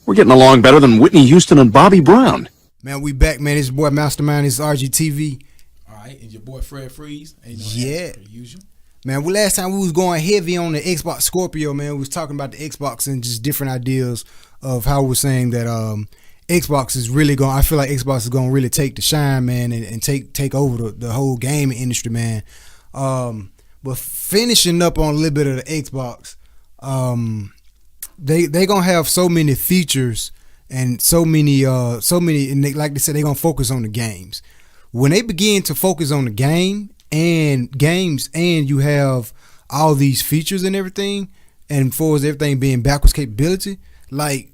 We're getting along better than Whitney Houston and Bobby Brown. Man, we back, man. It's your boy Mastermind. It's RGTv. All right, and your boy Fred Freeze. Ain't no Yeah. usual. Man, last time we was going heavy on the Xbox Scorpio, man. We was talking about the Xbox and just different ideas of how we're saying that Xbox is really going. I feel like Xbox is going to really take the shine, man, and take over the whole gaming industry, man. But finishing up on a little bit of the Xbox, they gonna have so many features and so many, and like they said, they gonna focus on the games. When they begin to focus on the games, and you have all these features and everything, and for everything being backwards capability, like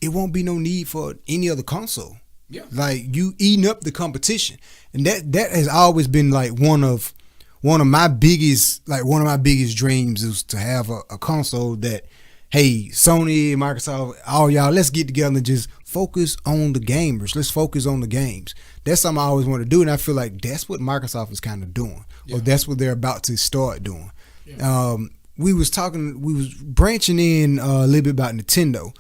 it won't be no need for any other console. Yeah, like you eating up the competition, and that has always been like one of my biggest dreams is to have a console that, hey, Sony, Microsoft, all y'all, let's get together and just focus on the gamers. Let's focus on the games. That's something I always want to do, and I feel like that's what Microsoft is kind of doing, or that's what they're about to start doing. Yeah. We was branching in a little bit about Nintendo.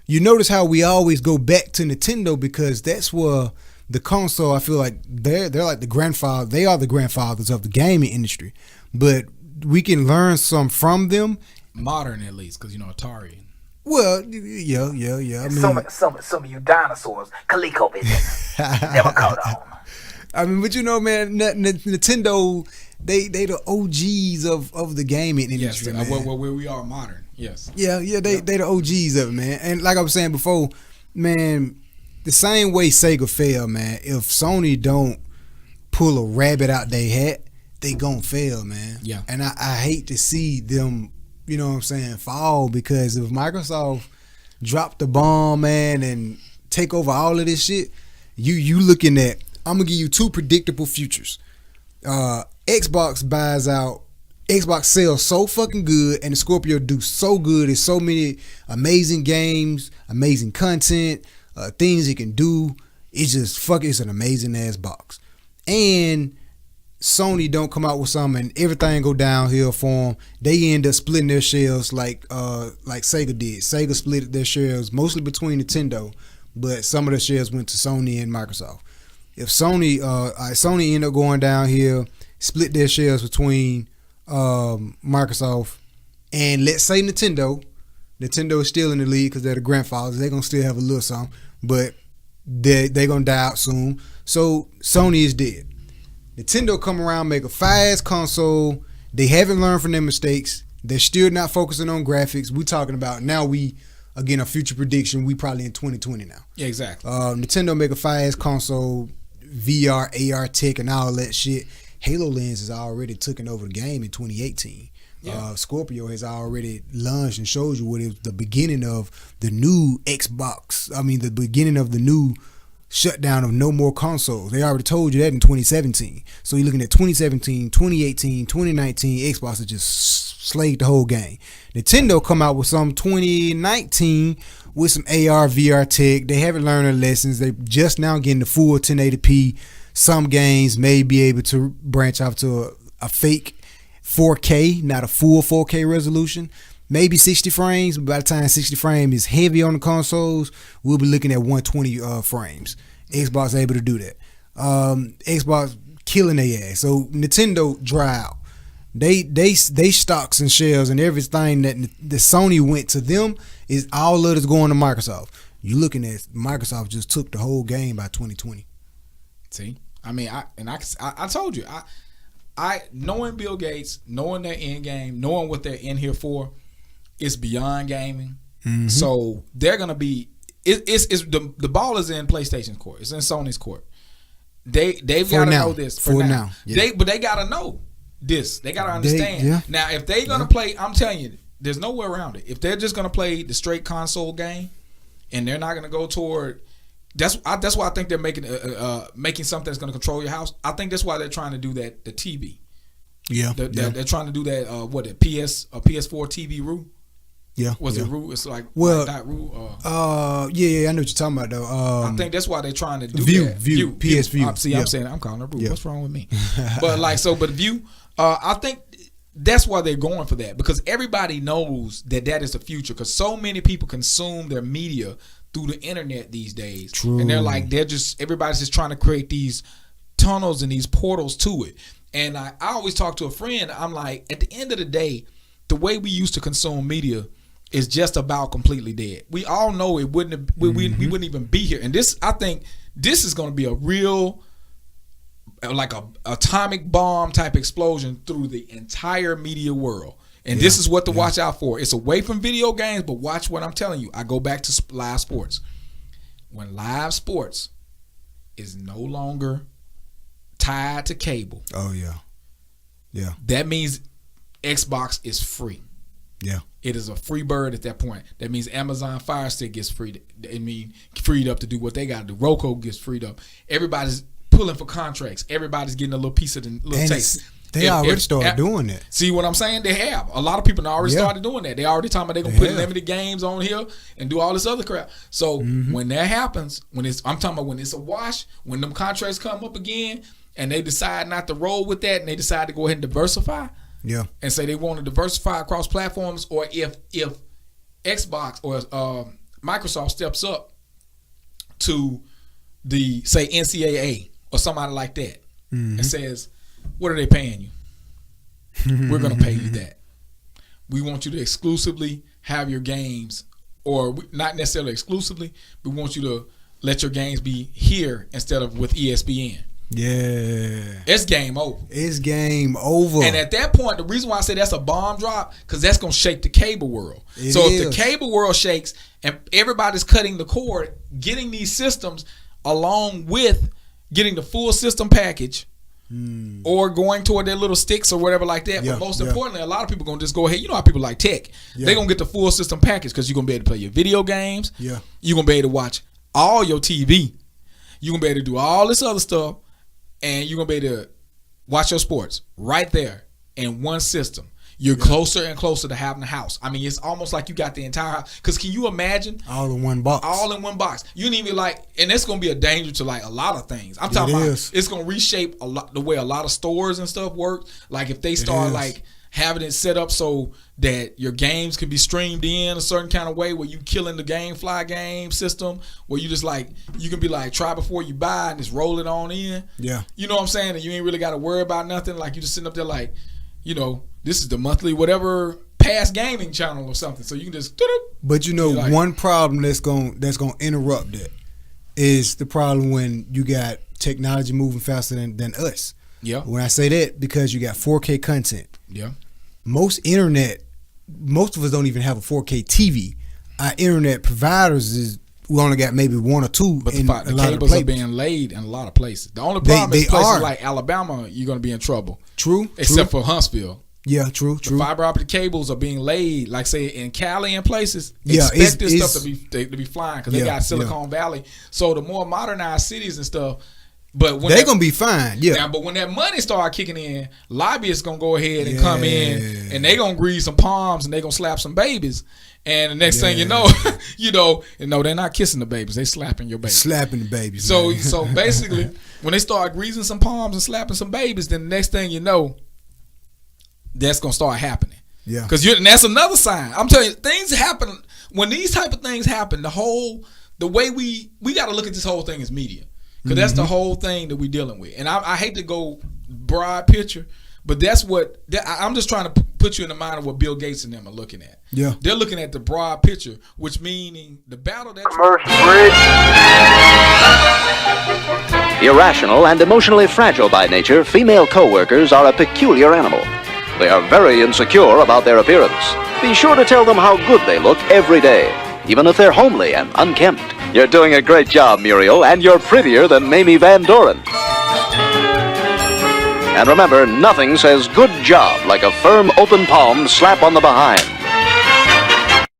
You notice how we always go back to Nintendo because that's where the console, I feel like they're like the grandfather. They are the grandfathers of the gaming industry, but we can learn some from them. Modern, at least, because Atari. Well, yeah. I mean, some of you dinosaurs, ColecoVision, never caught on. I mean, but man, Nintendo, they the OGs of the gaming industry. Yes, where we are modern. Yes. Yeah, they the OGs of it, man. And like I was saying before, man, the same way Sega failed, man. If Sony don't pull a rabbit out their hat, they gonna fail, man. Yeah. And I hate to see them, you know what I'm saying, fall, because if Microsoft drop the bomb, man, and take over all of this shit, you looking at, I'm gonna give you two predictable futures. Xbox buys out, Xbox sells so fucking good, and the Scorpio do so good. There's so many amazing games, amazing content, things it can do. It's just it's an amazing ass box. And Sony don't come out with something and everything go downhill for them. They end up splitting their shares like Sega did. Sega split their shares mostly between Nintendo, but some of the shares went to Sony and Microsoft. If Sony end up going downhill, split their shares between Microsoft, and let's say Nintendo is still in the league because they're the grandfathers. They're gonna still have a little something, but they're gonna die out soon. So Sony is dead. Nintendo come around, make a fire-ass console. They haven't learned from their mistakes. They're still not focusing on graphics. We talking about now, again, a future prediction, we probably in 2020 now. Yeah, exactly. Nintendo make a fire-ass console, VR, AR tech, and all that shit. HoloLens has already taken over the game in 2018. Yeah. Scorpio has already launched and showed you what is the beginning of the new Xbox. I mean, the beginning of the new shutdown of no more consoles. They already told you that in 2017. So you're looking at 2017, 2018, 2019, Xbox has just slayed the whole game. Nintendo come out with some 2019 with some AR, VR tech. They haven't learned their lessons. They just now getting the full 1080p. Some games may be able to branch off to a fake 4K, not a full 4K resolution. Maybe 60 frames, but by the time 60 frames is heavy on the consoles, we'll be looking at 120 frames. Xbox able to do that. Xbox killing their ass. So Nintendo dry out. They stocks and shares and everything that the Sony went to them is all of it's going to Microsoft. You looking at Microsoft just took the whole game by 2020. See, I mean, I told you, I knowing Bill Gates, knowing their end game, knowing what they're in here for. It's beyond gaming, so they're gonna be. It's the ball is in PlayStation's court. It's in Sony's court. They've got to know this for now. Yeah. But they got to know this. They got to understand. Now, if they're gonna play, I'm telling you, there's no way around it. If they're just gonna play the straight console game, and they're not gonna go toward. That's why I think they're making something that's gonna control your house. I think that's why they're trying to do that. The TV. Yeah. They're trying to do that. PS4 TV Roo. Yeah. Was it Roo? It's like not Roo. Yeah, I know what you're talking about though. I think that's why they're trying to do View, PS View. See, I'm saying I'm calling it Roo. What's wrong with me? But View. I think that's why they're going for that, because everybody knows that is the future, because so many people consume their media through the internet these days. True. And everybody's just trying to create these tunnels and these portals to it. And I always talk to a friend, I'm like, at the end of the day, the way we used to consume media is just about completely dead. We all know it wouldn't we wouldn't even be here. And I think this is going to be a real, like a atomic bomb type explosion through the entire media world. And this is what to watch out for. It's away from video games, but watch what I'm telling you. I go back to live sports. When live sports is no longer tied to cable. Oh yeah. Yeah. That means Xbox is free. Yeah. It is a free bird at that point. That means Amazon Fire Stick gets freed up to do what they got to do. Roku gets freed up. Everybody's pulling for contracts. Everybody's getting a little piece of the little taste. They already started doing that. See what I'm saying? They have. A lot of people already started doing that. They already talking about they're going to put limited games on here and do all this other crap. So when that happens, I'm talking about when it's a wash, when them contracts come up again and they decide not to roll with that and they decide to go ahead and diversify and say they want to diversify across platforms, or if Xbox or Microsoft steps up to the, say, NCAA or somebody like that and says, what are they paying you? We're going to pay you that. We want you to exclusively have your games, or not necessarily exclusively, but we want you to let your games be here instead of with ESPN. Yeah. It's game over. It's game over. And at that point, the reason why I say that's a bomb drop, because that's going to shake the cable world. If the cable world shakes and everybody's cutting the cord, getting these systems along with getting the full system package, or going toward their little sticks or whatever like that. But most importantly, a lot of people going to just go ahead. You know how people like tech. They're going to get the full system package because you're going to be able to play your video games. Yeah. You're going to be able to watch all your TV. You're going to be able to do all this other stuff. And you're going to be able to watch your sports right there in one system. You're closer and closer to having a house. I mean, it's almost like you got the entire house. Because can you imagine? All in one box. All in one box. You need to be like, and it's going to be a danger to like a lot of things. I'm talking about it's going to reshape a lot the way a lot of stores and stuff work. Like if they start like having it set up so that your games can be streamed in a certain kind of way, where you killing the GameFly game system, where you just like, you can be like, try before you buy and just roll it on in. Yeah. You know what I'm saying? And you ain't really got to worry about nothing. Like you just sitting up there like, you know, this is the monthly whatever past gaming channel or something. So you can just. But you know, like, one problem that's gonna interrupt that is the problem when you got technology moving faster than us. Yeah. When I say that, because you got 4K content. Yeah. Most of us don't even have a 4K TV. Our internet providers we only got maybe one or two. But the cables are being laid in a lot of places. The only problem is places like Alabama, you're going to be in trouble. True. Except for Huntsville. Yeah, true. The fiber optic cables are being laid, like say in Cali and places. Expect this stuff to be flying because they got Silicon Valley. So the more modernized cities and stuff. But when they're gonna be fine, Now, but when that money start kicking in, lobbyists gonna go ahead and come in, and they gonna grease some palms and they gonna slap some babies, and the next thing you know, they're not kissing the babies, they slapping your babies, slapping the babies. So basically, when they start greasing some palms and slapping some babies, then the next thing you know, that's gonna start happening. Yeah, because and that's another sign. I'm telling you, things happen when these type of things happen. The way we got to look at this whole thing as media. Because that's the whole thing that we're dealing with. And I hate to go broad picture, but that's what I'm just trying to put you in the mind of what Bill Gates and them are looking at. Yeah, they're looking at the broad picture, which meaning the battle that irrational and emotionally fragile by nature, female co-workers are a peculiar animal. They are very insecure about their appearance. Be sure to tell them how good they look every day, even if they're homely and unkempt. You're doing a great job, Muriel, and you're prettier than Mamie Van Doren. And remember, nothing says good job like a firm, open-palmed slap on the behind.